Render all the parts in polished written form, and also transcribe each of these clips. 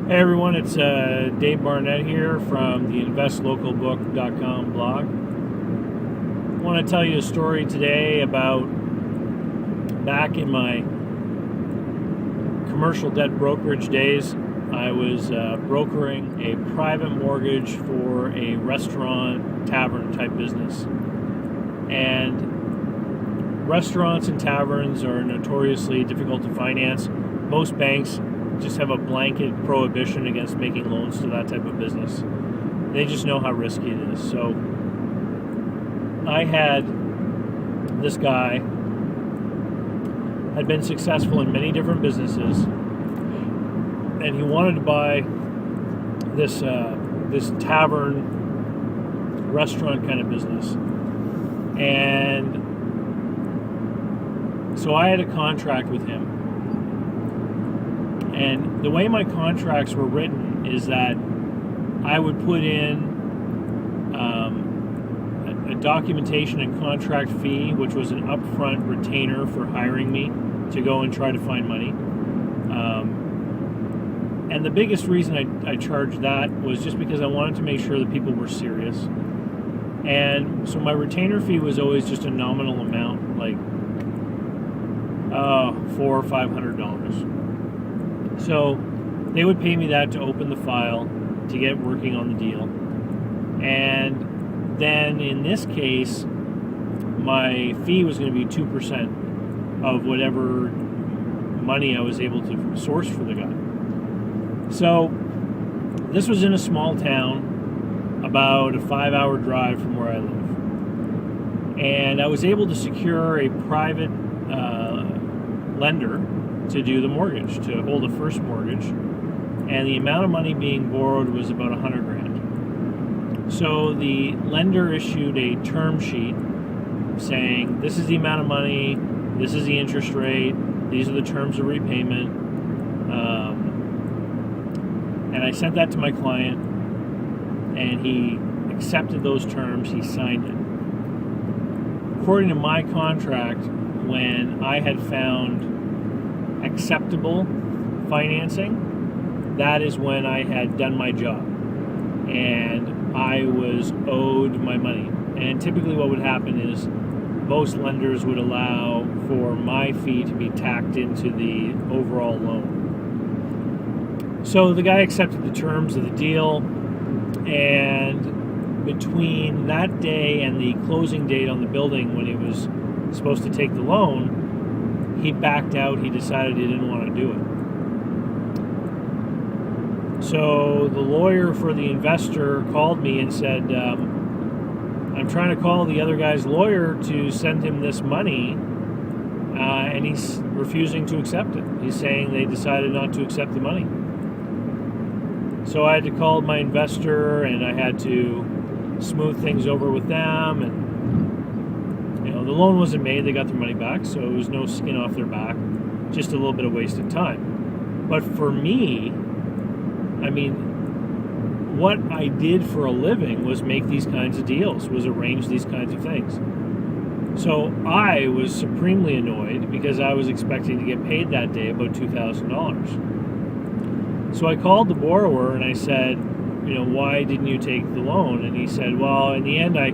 Hey everyone, it's Dave Barnett here from the investlocalbook.com blog. I want to tell you a story today about back in my commercial debt brokerage days. I was brokering a private mortgage for a restaurant, tavern type business. And restaurants and taverns are notoriously difficult to finance. Most banks just have a blanket prohibition against making loans to that type of business. They just know how risky it is. So I had this guy, had been successful in many different businesses, and he wanted to buy this tavern restaurant kind of business. And so I had a contract with him. And the way my contracts were written is that I would put in a documentation and contract fee, which was an upfront retainer for hiring me to go and try to find money. And the biggest reason I charged that was just because I wanted to make sure that people were serious. And so my retainer fee was always just a nominal amount, like $400 or $500. So they would pay me that to open the file, to get working on the deal. And then in this case, my fee was going to be 2% of whatever money I was able to source for the guy. So this was in a small town, about a 5-hour drive from where I live. And I was able to secure a private lender to do the mortgage, to hold a first mortgage, and the amount of money being borrowed was about $100,000. So the lender issued a term sheet saying, this is the amount of money, this is the interest rate, these are the terms of repayment, and I sent that to my client, and he accepted those terms, he signed it. According to my contract, when I had found acceptable financing, that is when I had done my job and I was owed my money. And typically what would happen is most lenders would allow for my fee to be tacked into the overall loan. So the guy accepted the terms of the deal, and between that day and the closing date on the building when he was supposed to take the loan, he backed out. He decided he didn't want to do it. So the lawyer for the investor called me and said, I'm trying to call the other guy's lawyer to send him this money, and he's refusing to accept it. He's saying they decided not to accept the money. So I had to call my investor, and I had to smooth things over with them, and the loan wasn't made. They got their money back, so it was no skin off their back, just a little bit of wasted time. But for me, I mean, what I did for a living was make these kinds of deals, was arrange these kinds of things. So I was supremely annoyed because I was expecting to get paid that day about $2,000. So I called the borrower and I said, why didn't you take the loan? And he said, well, in the end, I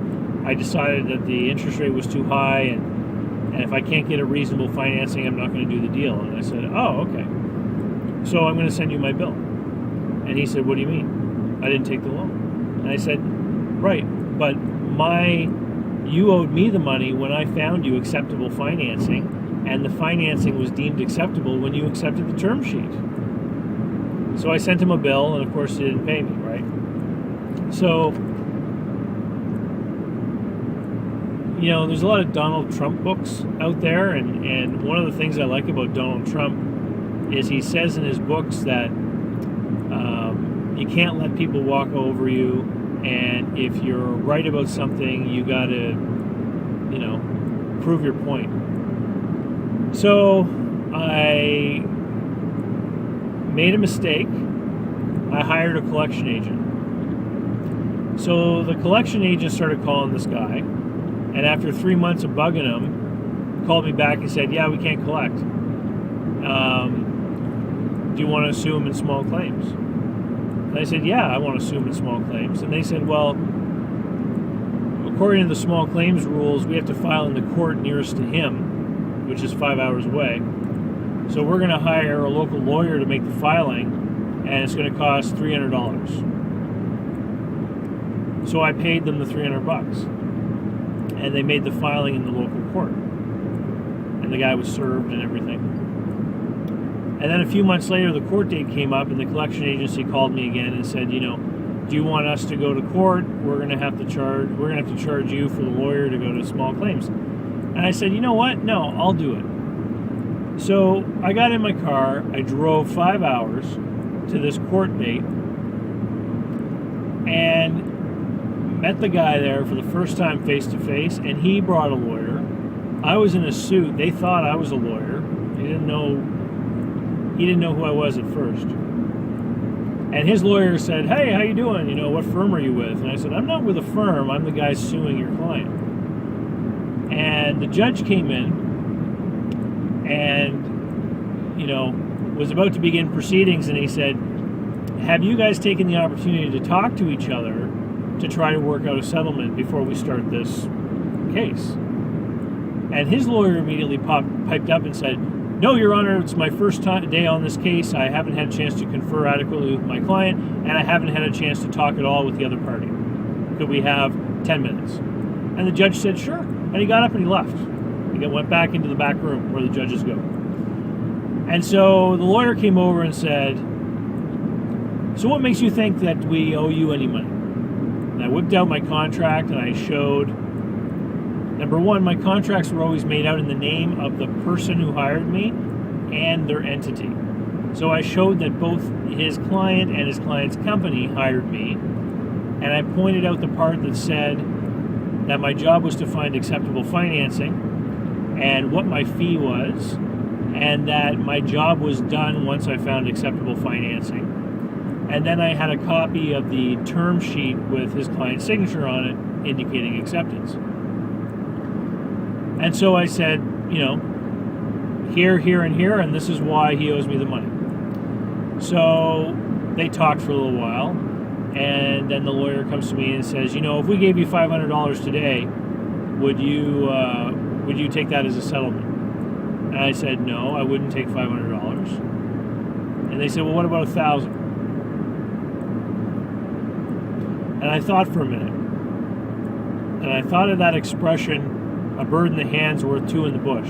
decided that the interest rate was too high, and if I can't get a reasonable financing, I'm not going to do the deal. And I said, oh, okay. So I'm going to send you my bill. And he said, what do you mean? I didn't take the loan. And I said, right, but you owed me the money when I found you acceptable financing, and the financing was deemed acceptable when you accepted the term sheet. So I sent him a bill, and of course he didn't pay me, right? So there's a lot of Donald Trump books out there, and one of the things I like about Donald Trump is he says in his books that you can't let people walk over you, and if you're right about something, you got to, prove your point. So I made a mistake. I hired a collection agent. So the collection agent started calling this guy, and after 3 months of bugging him, called me back and said, yeah, we can't collect. Do you want to sue him in small claims? And I said, yeah, I want to sue him in small claims. And they said, well, according to the small claims rules, we have to file in the court nearest to him, which is 5 hours away. So we're going to hire a local lawyer to make the filing, and it's going to cost $300. So I paid them the $300, and they made the filing in the local court. And the guy was served and everything. And then a few months later, the court date came up, and the collection agency called me again and said, do you want us to go to court? We're going to have to charge you for the lawyer to go to small claims. And I said, you know what? No, I'll do it. So I got in my car, I drove 5 hours to this court date, and met the guy there for the first time face to face, and he brought a lawyer. I was in a suit. They thought I was a lawyer. He didn't know who I was at first. And his lawyer said, hey, how you doing? What firm are you with? And I said, I'm not with a firm. I'm the guy suing your client. And the judge came in and, was about to begin proceedings, and he said, have you guys taken the opportunity to talk to each other to try to work out a settlement before we start this case? And his lawyer immediately piped up and said, no, Your Honor, it's my first day on this case. I haven't had a chance to confer adequately with my client, and I haven't had a chance to talk at all with the other party. Could we have 10 minutes? And the judge said, sure. And he got up and he left. He went back into the back room where the judges go. And so the lawyer came over and said, so what makes you think that we owe you any money? And I whipped out my contract and I showed, number one, my contracts were always made out in the name of the person who hired me and their entity. So I showed that both his client and his client's company hired me, and I pointed out the part that said that my job was to find acceptable financing and what my fee was, and that my job was done once I found acceptable financing. And then I had a copy of the term sheet with his client's signature on it indicating acceptance. And so I said, here, here, and here, and this is why he owes me the money. So they talked for a little while, and then the lawyer comes to me and says, if we gave you $500 today, would you take that as a settlement? And I said, no, I wouldn't take $500. And they said, well, what about $1,000? And I thought for a minute, and I thought of that expression, a bird in the hand's worth two in the bush.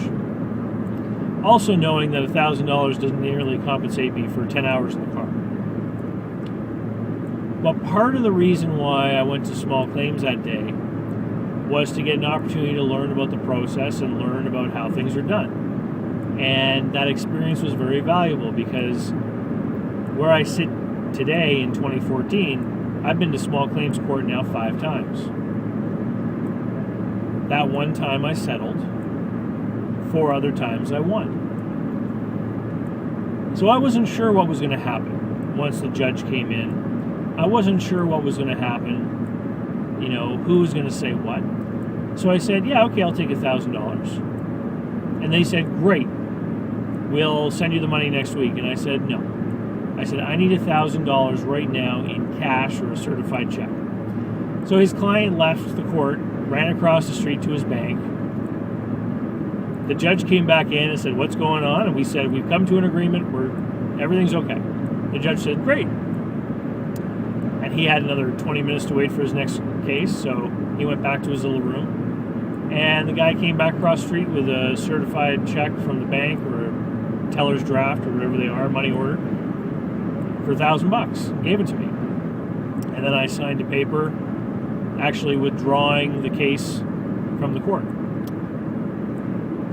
Also knowing that $1,000 doesn't nearly compensate me for 10 hours in the car. But part of the reason why I went to small claims that day was to get an opportunity to learn about the process and learn about how things are done. And that experience was very valuable because where I sit today in 2014, I've been to small claims court now 5 times. That one time I settled, 4 other times I won. So I wasn't sure what was going to happen once the judge came in. I wasn't sure what was going to happen, who was going to say what. So I said, yeah, okay, I'll take $1,000. And they said, great, we'll send you the money next week. And I said, no. I said, I need $1,000 right now in cash or a certified check. So his client left the court, ran across the street to his bank. The judge came back in and said, what's going on? And we said, we've come to an agreement where everything's okay. The judge said, great. And he had another 20 minutes to wait for his next case, so he went back to his little room. And the guy came back across the street with a certified check from the bank or a teller's draft or whatever they are, money order, for $1,000. Gave it to me. And then I signed a paper actually withdrawing the case from the court.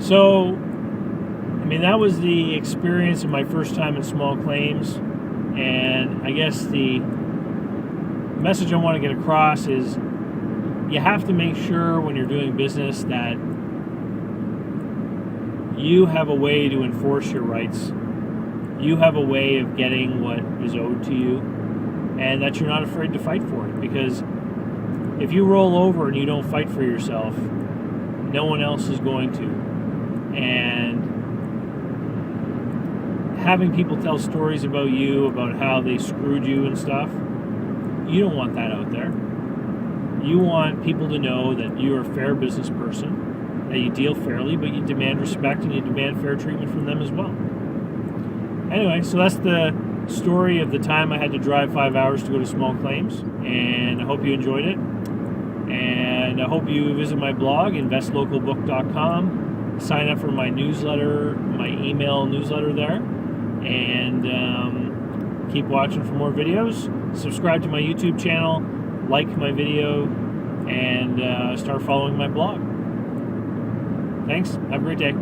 So, that was the experience of my first time in small claims. And I guess the message I want to get across is you have to make sure when you're doing business that you have a way to enforce your rights. You have a way of getting what is owed to you, and that you're not afraid to fight for it. Because if you roll over and you don't fight for yourself, no one else is going to. And having people tell stories about you, about how they screwed you and stuff. You don't want that out there. You want people to know that you're a fair business person, that you deal fairly, but you demand respect and you demand fair treatment from them as well. Anyway, so that's the story of the time I had to drive 5 hours to go to small claims, and I hope you enjoyed it. And I hope you visit my blog, investlocalbook.com, sign up for my newsletter, my email newsletter there, and keep watching for more videos. Subscribe to my YouTube channel, like my video, and start following my blog. Thanks. Have a great day.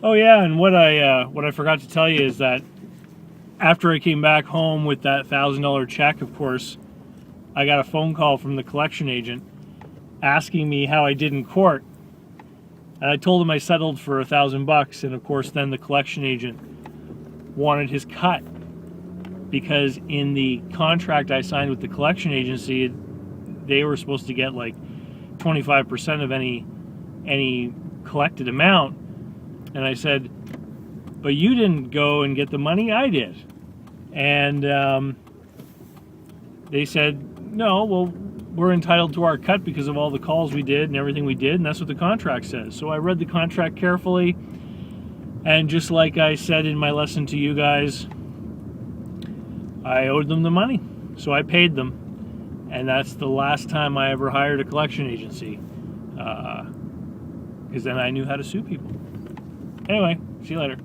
Oh yeah, and what I forgot to tell you is that after I came back home with that $1,000 check, of course, I got a phone call from the collection agent asking me how I did in court. And I told him I settled for $1,000, and of course then the collection agent wanted his cut, because in the contract I signed with the collection agency, they were supposed to get like 25% of any collected amount. And I said, but you didn't go and get the money, I did. And they said, no, well, we're entitled to our cut because of all the calls we did and everything we did, and that's what the contract says. So I read the contract carefully, and just like I said in my lesson to you guys, I owed them the money. So I paid them. And that's the last time I ever hired a collection agency, because then I knew how to sue people. Anyway, see you later.